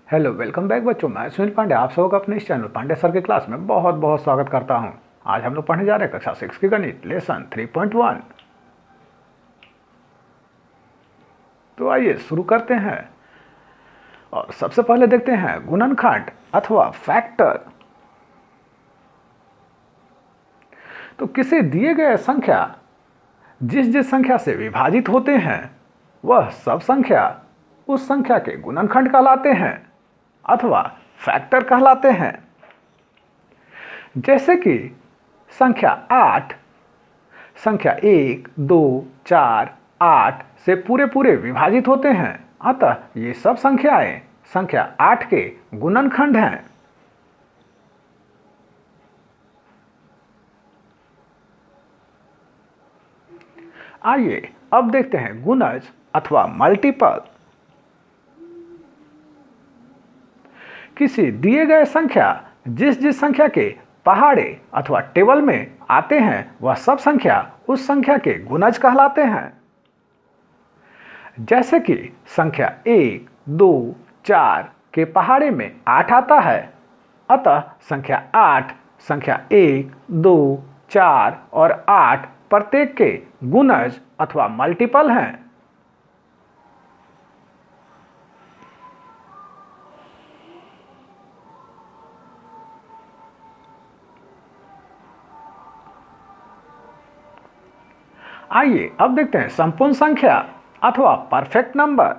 Hello, welcome back बच्चों। मैं सुनील पांडे आप सबको अपने इस चैनल पांडे सर के क्लास में बहुत बहुत स्वागत करता हूं। आज हम लोग पढ़ने जा रहे हैं कक्षा 6 की गणित लेसन 3.1। तो आइए शुरू करते हैं और सबसे पहले देखते हैं गुणनखंड अथवा फैक्टर। तो किसी दिए गए संख्या जिस जिस संख्या से विभाजित होते हैं वह सब संख्या उस संख्या के गुणनखंड कहलाते हैं अथवा फैक्टर कहलाते हैं। जैसे कि संख्या 8, संख्या 1, 2, 4, 8 से पूरे पूरे विभाजित होते हैं, अतः ये सब संख्याएं संख्या 8 के गुणनखंड हैं। आइए अब देखते हैं गुणज अथवा मल्टीपल। किसी दिए गए संख्या जिस जिस संख्या के पहाड़े अथवा टेबल में आते हैं वह सब संख्या उस संख्या के गुणज कहलाते हैं। जैसे कि संख्या 1, 2, 4 के पहाड़े में 8 आता है, अतः संख्या 8 संख्या 1, 2, 4 और 8 प्रत्येक के गुणज अथवा मल्टीपल हैं। आइए अब देखते हैं संपूर्ण संख्या अथवा परफेक्ट नंबर।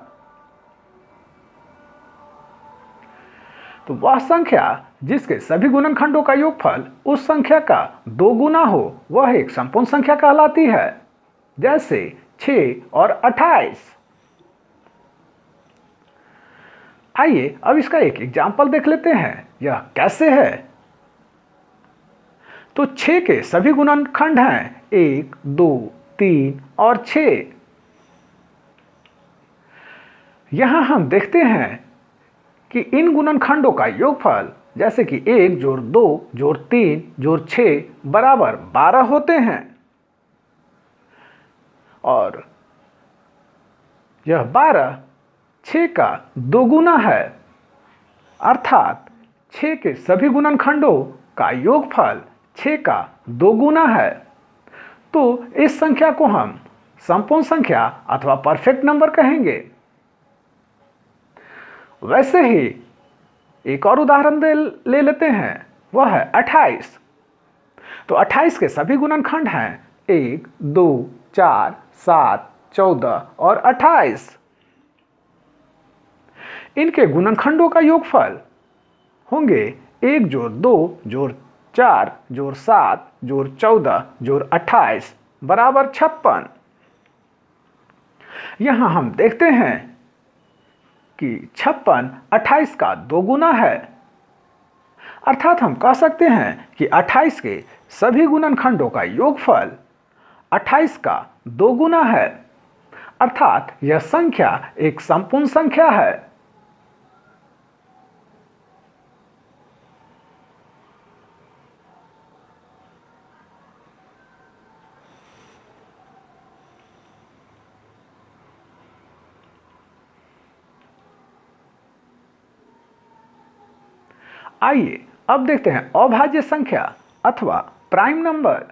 तो वह संख्या जिसके सभी गुणनखंडों का योगफल उस संख्या का 2 गुना हो वह एक संपूर्ण संख्या कहलाती है। जैसे 6 और 28। आइए अब इसका एक एग्जाम्पल देख लेते हैं, यह कैसे है। तो 6 के सभी गुणनखंड हैं 1, 2, 3 और 6। यहां हम देखते हैं कि इन गुणनखंडों का योगफल जैसे कि 1 जोड़ 2 जोड़ 3 जोड़ 6 बराबर 12 होते हैं और यह 12 6 का 2 गुना है, अर्थात 6 के सभी गुणनखंडों का योगफल 6 का 2 गुना है। तो इस संख्या को हम संपूर्ण संख्या अथवा परफेक्ट नंबर कहेंगे। वैसे ही एक और उदाहरण ले लेते हैं, वह है 28। तो 28 के सभी गुणनखंड हैं 1, 2, 4, 7, 14 और 28। इनके गुणनखंडों का योगफल होंगे 1 जोड़ 2 जोड़ 4 जोड़ 7 जोड़ 14 जोड़ 28 बराबर 56। यहां हम देखते हैं कि 56 28 का 2 गुना है, अर्थात हम कह सकते हैं कि 28 के सभी गुणनखंडों का योगफल 28 का 2 गुना है, अर्थात यह संख्या एक संपूर्ण संख्या है। आइए अब देखते हैं अभाज्य संख्या अथवा प्राइम नंबर।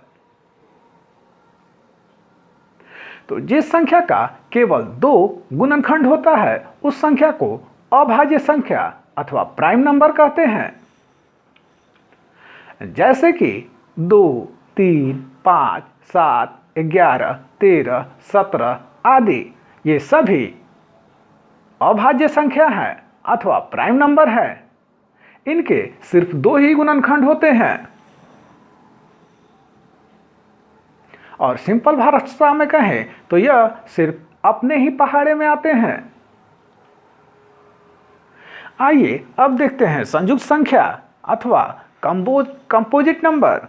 तो जिस संख्या का केवल 2 गुणनखंड होता है उस संख्या को अभाज्य संख्या अथवा प्राइम नंबर कहते हैं। जैसे कि 2, 3, 5, 7, 11, 13, 17 आदि ये सभी अभाज्य संख्या है अथवा प्राइम नंबर है। इनके सिर्फ 2 ही गुणनखंड होते हैं और सिंपल भाषा में कहें तो यह सिर्फ अपने ही पहाड़े में आते हैं। आइए अब देखते हैं संयुक्त संख्या अथवा कंपोजिट नंबर।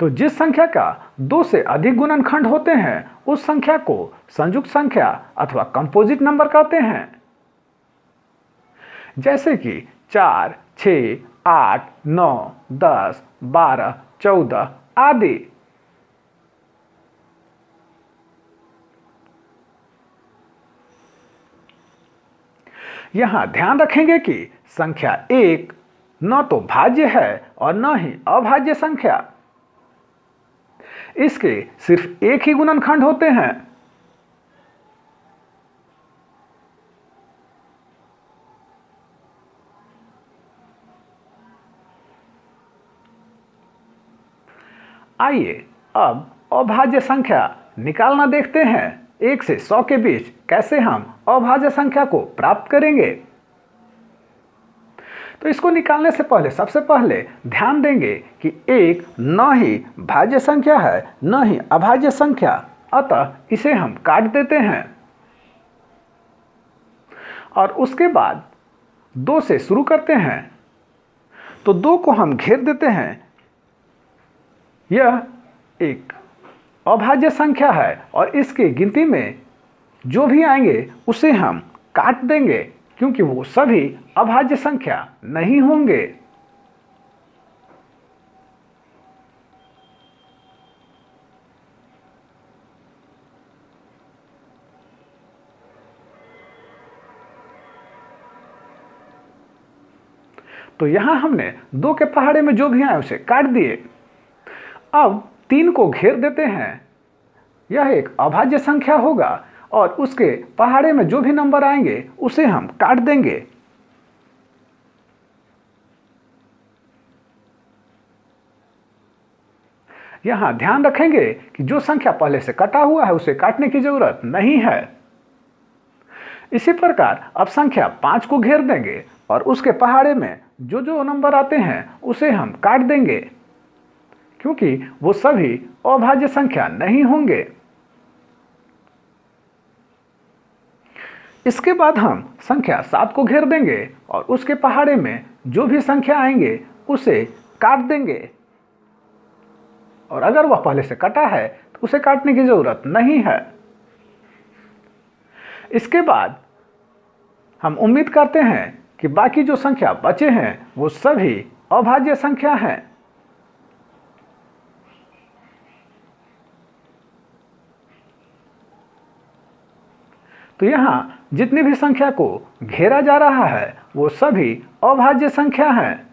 तो जिस संख्या का 2 से अधिक गुणनखंड होते हैं उस संख्या को संयुक्त संख्या अथवा कंपोजिट नंबर कहते हैं। जैसे कि 4, 6, 8, 9, 10, 12, 14 आदि। यहां ध्यान रखेंगे कि संख्या 1 न तो भाज्य है और न ही अभाज्य संख्या। इसके सिर्फ एक ही गुणनखंड होते हैं। आइए अब अभाज्य संख्या निकालना देखते हैं। 1 से 100 के बीच कैसे हम अभाज्य संख्या को प्राप्त करेंगे। तो इसको निकालने से पहले सबसे पहले ध्यान देंगे कि 1 न ही भाज्य संख्या है न ही अभाज्य संख्या, अतः इसे हम काट देते हैं। और उसके बाद 2 से शुरू करते हैं, तो 2 को हम घेर देते हैं। यह एक अभाज्य संख्या है और इसकी गिनती में जो भी आएंगे उसे हम काट देंगे, क्योंकि वो सभी अभाज्य संख्या नहीं होंगे। तो यहां हमने 2 के पहाड़े में जो भी आए उसे काट दिए। अब 3 को घेर देते हैं। यह एक अभाज्य संख्या होगा और उसके पहाड़े में जो भी नंबर आएंगे उसे हम काट देंगे। यहां ध्यान रखेंगे कि जो संख्या पहले से कटा हुआ है उसे काटने की जरूरत नहीं है। इसी प्रकार अब संख्या 5 को घेर देंगे और उसके पहाड़े में जो जो नंबर आते हैं उसे हम काट देंगे, क्योंकि वो सभी अभाज्य संख्या नहीं होंगे। इसके बाद हम संख्या 7 को घेर देंगे और उसके पहाड़े में जो भी संख्या आएंगे उसे काट देंगे। और अगर वह पहले से कटा है तो उसे काटने की जरूरत नहीं है। इसके बाद हम उम्मीद करते हैं कि बाकी जो संख्या बचे हैं वो सभी अभाज्य संख्या हैं। तो यहां जितनी भी संख्या को घेरा जा रहा है वो सभी अभाज्य संख्या हैं।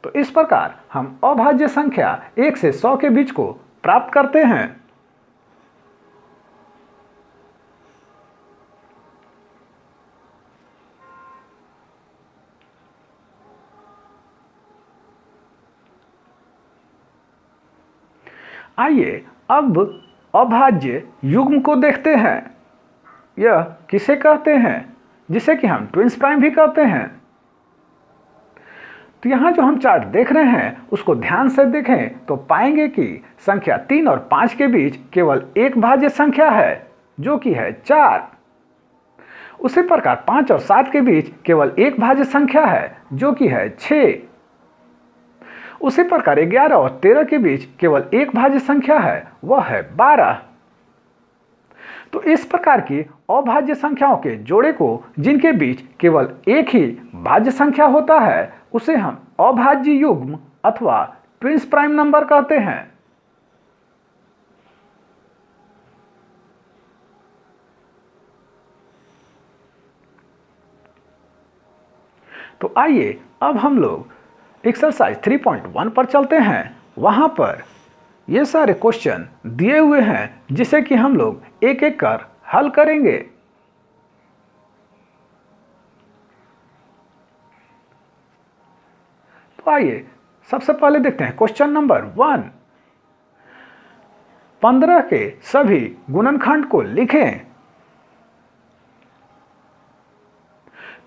तो इस प्रकार हम अभाज्य संख्या 1 से 100 के बीच को प्राप्त करते हैं। आइए अब अभाज्य युग्म को देखते हैं। यह किसे कहते हैं, जिसे कि हम ट्विंस प्राइम भी कहते हैं। तो यहां जो हम चार्ट देख रहे हैं उसको ध्यान से देखें तो पाएंगे कि संख्या 3 और 5 के बीच केवल एक भाज्य संख्या है, जो कि है 4। उसी प्रकार 5 और 7 के बीच केवल एक भाज्य संख्या है, जो कि है 6। उसी प्रकार 11 और 13 के बीच केवल एक भाज्य संख्या है, वह है 12। तो इस प्रकार की अभाज्य संख्याओं के जोड़े को जिनके बीच केवल एक ही भाज्य संख्या होता है उसे हम अभाज्य युग्म अथवा ट्विंस प्राइम नंबर कहते हैं। तो आइए अब हम लोग एक्सरसाइज 3.1 पर चलते हैं। वहां पर ये सारे क्वेश्चन दिए हुए हैं जिसे कि हम लोग एक एक कर हल करेंगे। तो आइए सबसे पहले देखते हैं क्वेश्चन नंबर 1। 15 के सभी गुणनखंड को लिखें।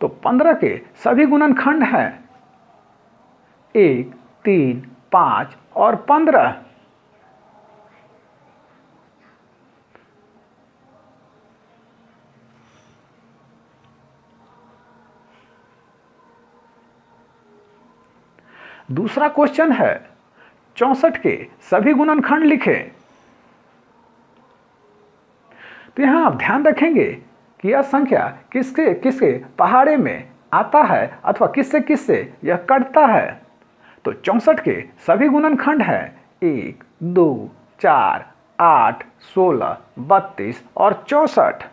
तो 15 के सभी गुणनखंड हैं 1, 3, 5 और 15। दूसरा क्वेश्चन है 64 के सभी गुणनखंड लिखें। तो यहां आप ध्यान रखेंगे कि यह संख्या किसके किसके पहाड़े में आता है अथवा किससे किससे यह कटता है। तो 64 के सभी गुणनखंड हैं 1, 2, 4, 8, 16, 32 और 64।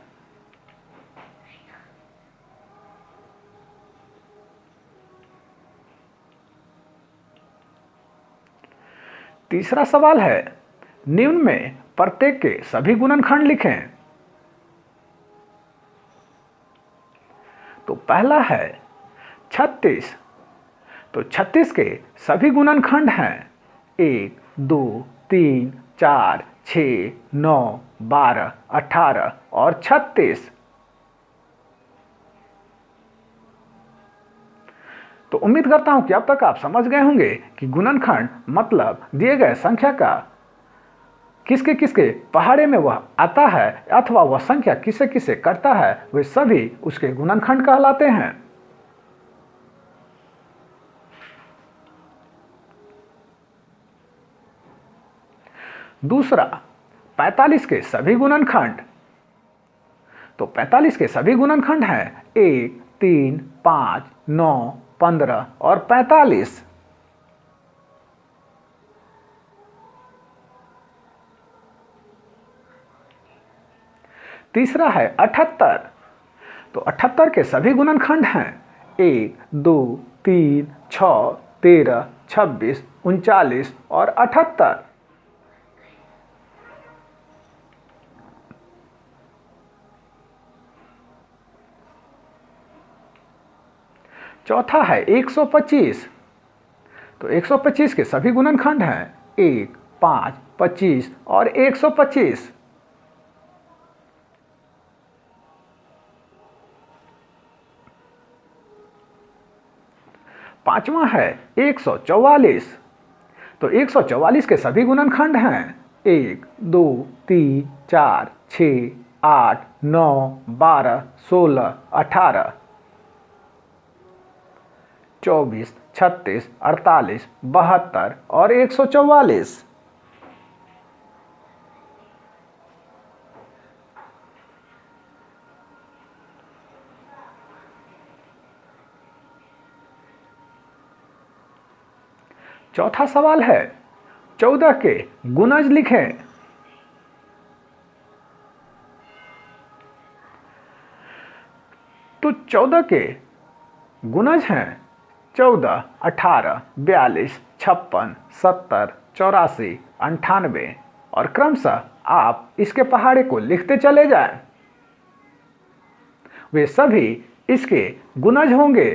तीसरा सवाल है, निम्न में प्रत्येक के सभी गुणनखंड लिखें। तो पहला है 36। तो 36 के सभी गुणनखंड हैं 1, 2, 3, 4, 6, 9, 12, 18 और 36। तो उम्मीद करता हूं कि अब तक आप समझ गए होंगे कि गुणनखंड मतलब दिए गए संख्या का किसके किसके पहाड़े में वह आता है अथवा वह संख्या किसे किसे करता है, वे सभी उसके गुणनखंड कहलाते हैं। दूसरा, 45 के सभी गुणनखंड। तो 45 के सभी गुणनखंड हैं 1, 3, 5, 9, 15 और 45। तीसरा है 78। तो 78 के सभी गुणनखंड हैं 1, 2, 3, 6, 13, 26, 39 और 78। चौथा है 125। तो 125 के सभी गुणनखंड हैं 1, 5, 25 और 125। पांचवा है 144। तो 144 के सभी गुणनखंड हैं 1, 2, 3, 4, 6, 8, 9, 12, 16, 18, 24, 36, 48, 72 और 144। चौथा सवाल है 14 के गुणज लिखें। तो 14 के गुणज हैं 14, 18, 42, 56, 70, 84, 98 और क्रमशः आप इसके पहाड़े को लिखते चले जाएं। वे सभी इसके गुणज होंगे।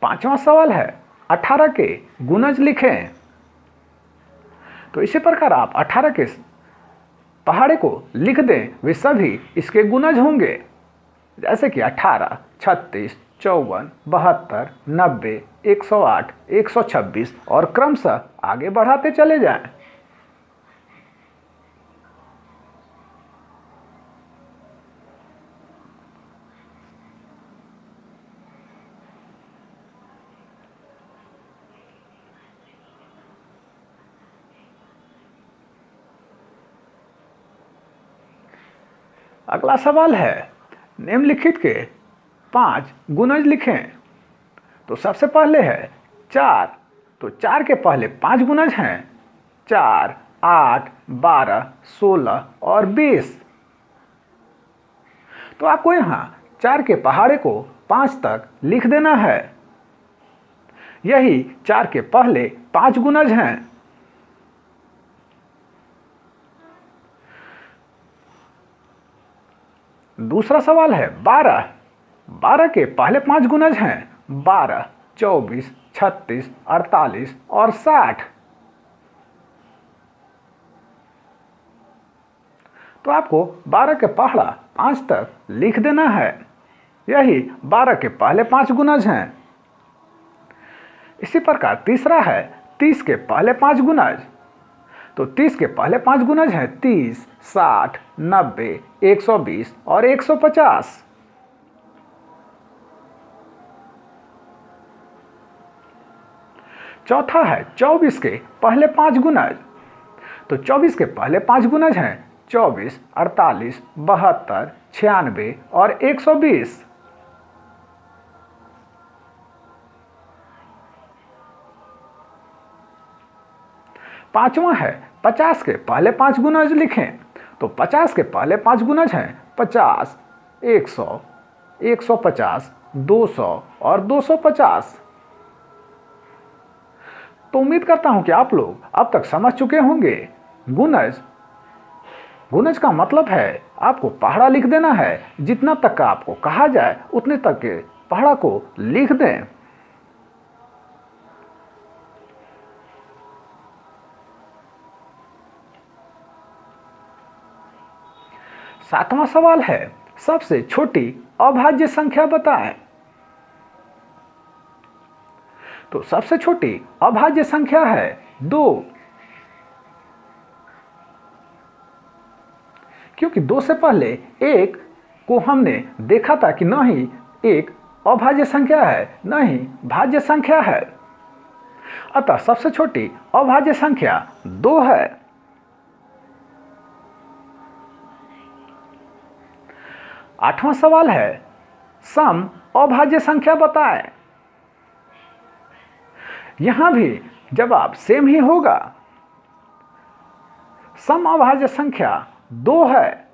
पांचवा सवाल है 18 के गुणज लिखें। तो इसी प्रकार आप 18 के पहाड़े को लिख दें, वे सभी इसके गुणज होंगे। जैसे कि 18, 36, 54, 72, 90, 108, 126 और क्रमशः आगे बढ़ाते चले जाएं। अगला सवाल है निम्नलिखित के 5 गुणज लिखें। तो सबसे पहले है 4। तो 4 के पहले 5 गुणज हैं 4, 8, 12, 16 और 20। तो आपको यहां 4 के पहाड़े को 5 तक लिख देना है। यही 4 के पहले 5 गुणज हैं। दूसरा सवाल है 12। 12 के पहले 5 गुणज हैं 12, 24, 36, 48 और 60। तो आपको 12 के पहाड़ा 5 तक लिख देना है। यही 12 के पहले 5 गुणज हैं। इसी प्रकार तीसरा है 30 के पहले 5 गुणज। तो 30 के पहले 5 गुणज हैं 30, 60, 90, 120 और 150। चौथा है 24 के पहले 5 गुणज। तो 24 के पहले 5 गुणज हैं 24, 48, 72, 96 और 120। पांचवा है 50 के पहले 5 गुणज लिखें तो 50 के पहले 5 गुणज हैं 50, 100, 150, 200 और 250। तो उम्मीद करता हूं कि आप लोग अब तक समझ चुके होंगे। गुणज गुणज का मतलब है आपको पहाड़ा लिख देना है। जितना तक का आपको कहा जाए उतने तक के पहाड़ा को लिख दें। सातवां सवाल है, सबसे छोटी अभाज्य संख्या बताएं। तो सबसे छोटी अभाज्य संख्या है 2, क्योंकि 2 से पहले 1 को हमने देखा था कि न ही एक अभाज्य संख्या है न ही भाज्य संख्या है, अतः सबसे छोटी अभाज्य संख्या 2 है। आठवां सवाल है, सम अभाज्य संख्या बताएं। यहां भी जवाब सेम ही होगा। सम अभाज्य संख्या 2 है।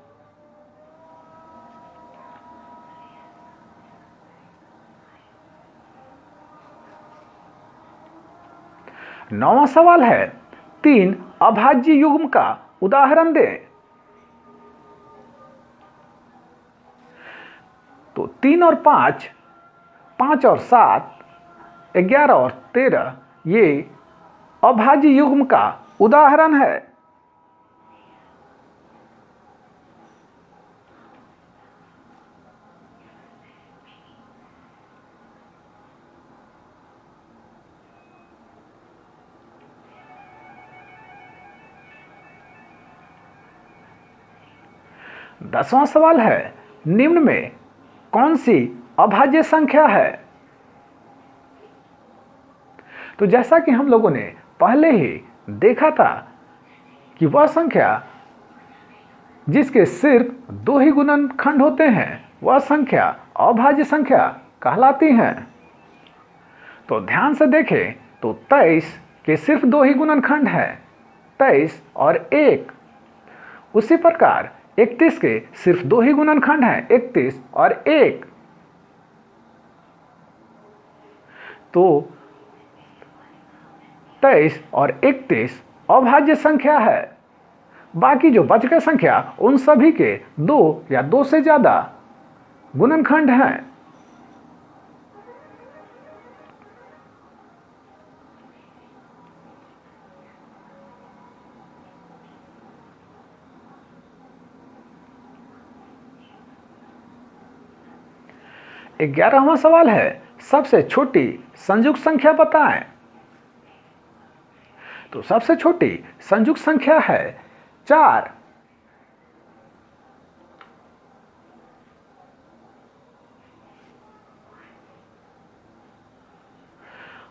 नौवां सवाल है, 3 अभाज्य युग्म का उदाहरण दें। तो 3 और 5, 5 और 7, 11 और 13 ये अभाज्य युग्म का उदाहरण है। दसवां सवाल है, निम्न में कौन सी अभाज्य संख्या है। तो जैसा कि हम लोगों ने पहले ही देखा था कि वह संख्या जिसके सिर्फ 2 ही गुणनखंड होते हैं वह संख्या अभाज्य संख्या कहलाती है। तो ध्यान से देखें तो 23 के सिर्फ 2 ही गुणनखंड हैं, 23 और 1। उसी प्रकार 31 के सिर्फ 2 ही गुणनखंड हैं, 31 और 1। तो 23 और 31 अभाज्य संख्या है। बाकी जो बच गए संख्या उन सभी के 2 या 2 से ज्यादा गुणनखंड हैं। ग्यारहवां सवाल है, सबसे छोटी संयुक्त संख्या बताएं। तो सबसे छोटी संयुक्त संख्या है 4।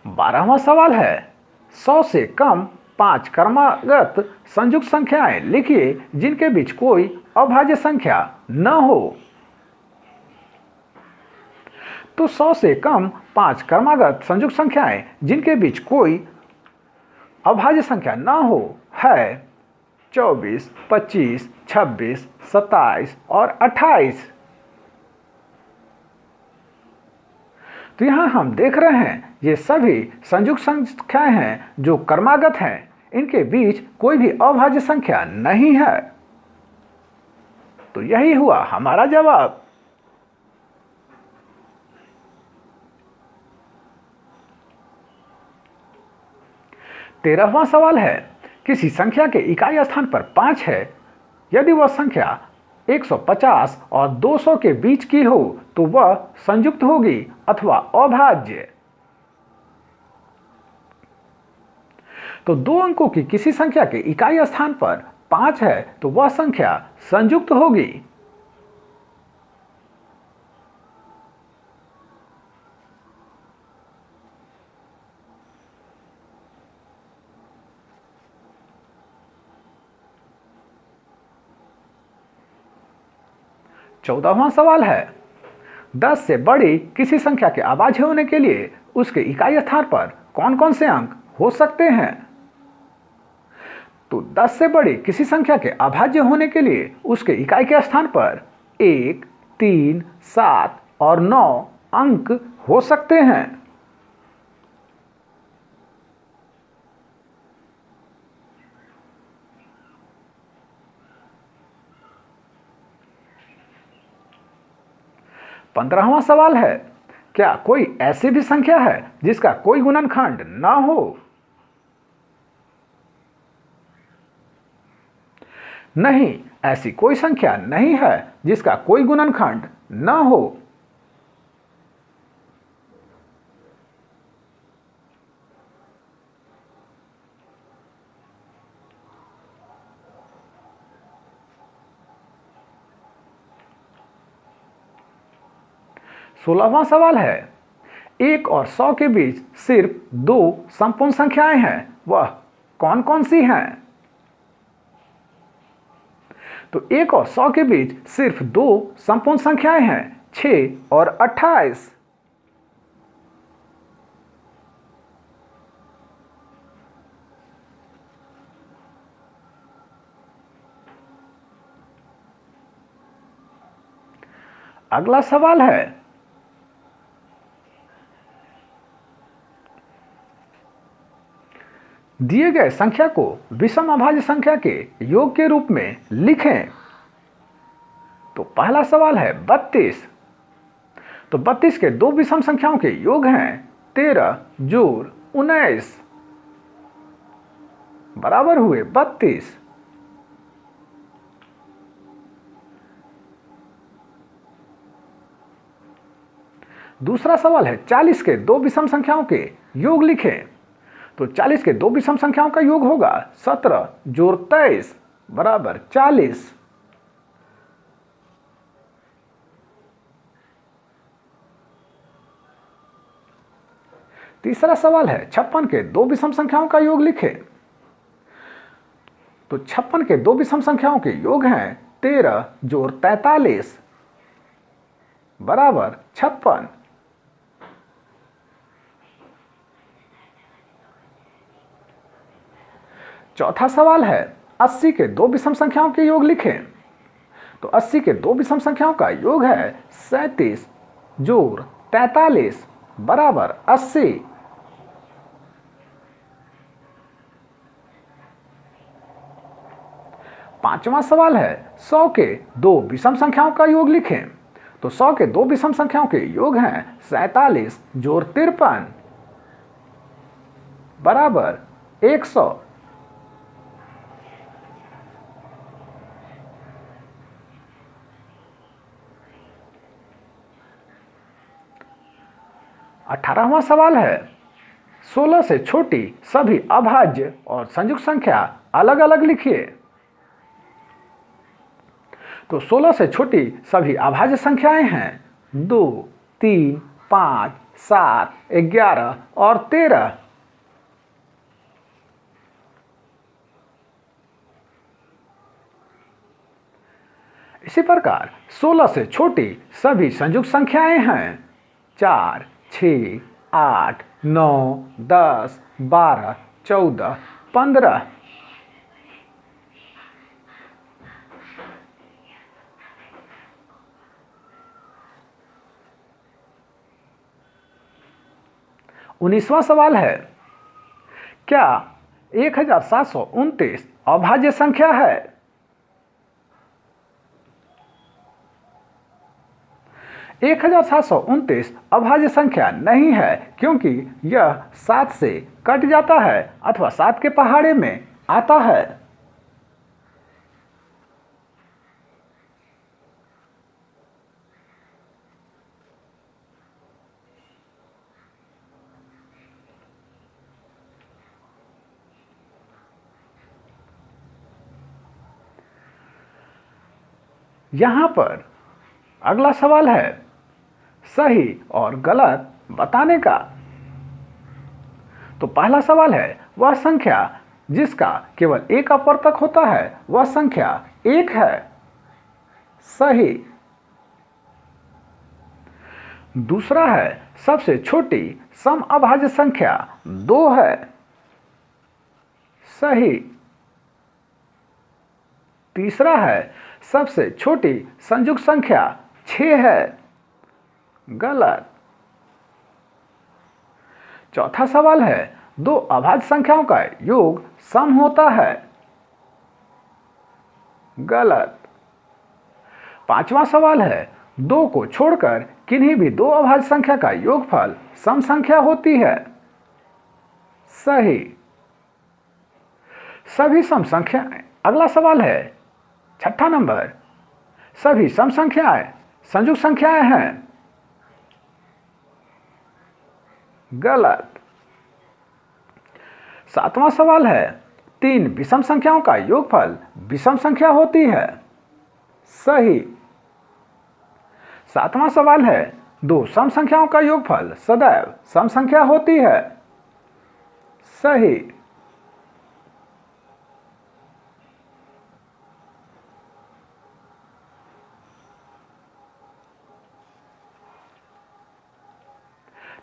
12वां सवाल है, 100 से कम 5 क्रमागत संयुक्त संख्याएं लिखिए जिनके बीच कोई अभाज्य संख्या न हो। तो 100 से कम 5 क्रमागत संयुक्त संख्याएं जिनके बीच कोई अभाज्य संख्या न हो है 24, 25, 26, 27 और 28। तो यहां हम देख रहे हैं ये सभी संयुक्त संख्याएं हैं जो क्रमागत हैं, इनके बीच कोई भी अभाज्य संख्या नहीं है। तो यही हुआ हमारा जवाब। तेरहवां सवाल है, किसी संख्या के इकाई स्थान पर 5 है, यदि वह संख्या 150 और 200 के बीच की हो तो वह संयुक्त होगी अथवा अभाज्य। तो 2 अंकों की किसी संख्या के इकाई स्थान पर 5 है तो वह संख्या संयुक्त होगी। चौदहवां सवाल है, 10 से बड़ी किसी संख्या के अभाज्य होने के लिए उसके इकाई स्थान पर कौन कौन से अंक हो सकते हैं। तो 10 से बड़ी किसी संख्या के अभाज्य होने के लिए उसके इकाई के स्थान पर 1, 3, 7 और 9 अंक हो सकते हैं। पंद्रहवां सवाल है, क्या कोई ऐसी भी संख्या है जिसका कोई गुणनखंड ना हो? नहीं, ऐसी कोई संख्या नहीं है जिसका कोई गुणनखंड न हो। सोलहवां सवाल है, 1 और 100 के बीच सिर्फ 2 संपूर्ण संख्याएं हैं, वह कौन कौन सी हैं? तो 1 और 100 के बीच सिर्फ 2 संपूर्ण संख्याएं हैं, 6 और 28। अगला सवाल है, दिए गए संख्या को विषम अभाज्य संख्या के योग के रूप में लिखें। तो पहला सवाल है 32। तो 32 के दो विषम संख्याओं के योग हैं 13 जोड़ 19 बराबर हुए 32। दूसरा सवाल है 40 के दो विषम संख्याओं के योग लिखें। तो 40 के दो विषम संख्याओं का योग होगा 17 जोड़ 23 बराबर 40। तीसरा सवाल है 56 के दो विषम संख्याओं का योग लिखें। तो 56 के दो विषम संख्याओं के योग हैं 13 जोड़ 43 बराबर 56। चौथा सवाल है 80 के दो विषम संख्याओं के योग लिखें। तो 80 के दो विषम संख्याओं का योग है 37 जोड़ 43 बराबर 80। पांचवा सवाल है 100 के दो विषम संख्याओं का योग लिखें। तो 100 के दो विषम संख्याओं के योग हैं 47 जोड़ 53 बराबर 100। अठारहवां सवाल है 16 से छोटी सभी अभाज्य और संयुक्त संख्या अलग अलग लिखिए। तो 16 से छोटी सभी अभाज्य संख्याएं हैं 2, 3, 5, 7, 11 और 13। इसी प्रकार 16 से छोटी सभी संयुक्त संख्याएं हैं 4, 6, 8, 9, 10, 12, 14, 15। उन्नीसवां सवाल है, क्या 1729 अभाज्य संख्या है? एक 1729 अभाज्य संख्या नहीं है, क्योंकि यह 7 से कट जाता है अथवा 7 के पहाड़े में आता है। यहां पर अगला सवाल है सही और गलत बताने का। तो पहला सवाल है वह संख्या जिसका केवल एक अपवर्तक होता है वह संख्या 1 है, सही। दूसरा है सबसे छोटी सम अभाज्य संख्या 2 है, सही। तीसरा है सबसे छोटी संयुक्त संख्या 6 है। गलत। चौथा सवाल है दो अभाज्य संख्याओं का योग सम होता है। गलत। पांचवा सवाल है दो को छोड़कर किन्हीं भी दो अभाज्य संख्या का योगफल सम संख्या होती है। सही। सभी सम संख्याएं। अगला सवाल है छठा नंबर, सभी सम संख्याएं संयुक्त संख्याएं हैं। गलत। सातवां सवाल है तीन विषम संख्याओं का योगफल विषम संख्या होती है। सही। सातवां सवाल है दो सम संख्याओं का योगफल सदैव सम संख्या होती है। सही।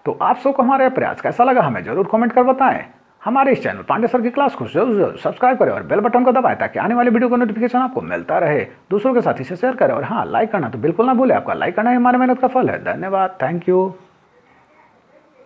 तो आप सबको हमारा प्रयास कैसा लगा हमें जरूर कमेंट कर बताएं। हमारे इस चैनल पांडे सर की क्लास को जरूर सब्सक्राइब करें और बेल बटन को दबाएं ताकि आने वाली वीडियो का नोटिफिकेशन आपको मिलता रहे। दूसरों के साथ इसे शेयर करें और हाँ, लाइक करना तो बिल्कुल ना भूलें। आपका लाइक करना ही हमारी मेहनत का फल है। धन्यवाद। Thank you.